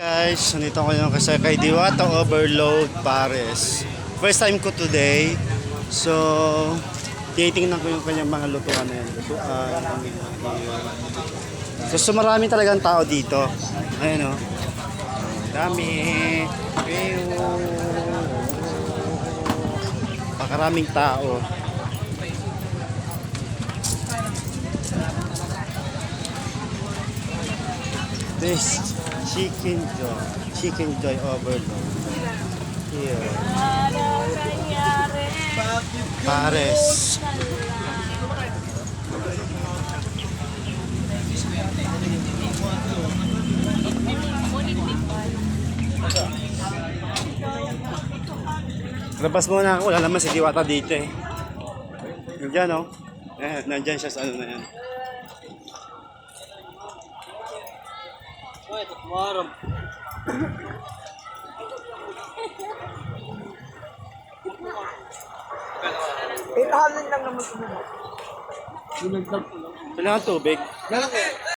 Guys, nandito ko yung kasi kay Diwata Overload Pares. First time ko today. So, titingnan ko yung kanyang mga lutuan na yan. So, marami talagang tao dito. Ayan o. Dami. Pakaraming tao. This Chicken Joy Overload. Here. Pares. Labas muna ako. Wala naman si Diwata dito eh. Nandiyan oh. Nandiyan siya sa ano na yan. Warm. 800 lang naman ito. Kailangan tubig.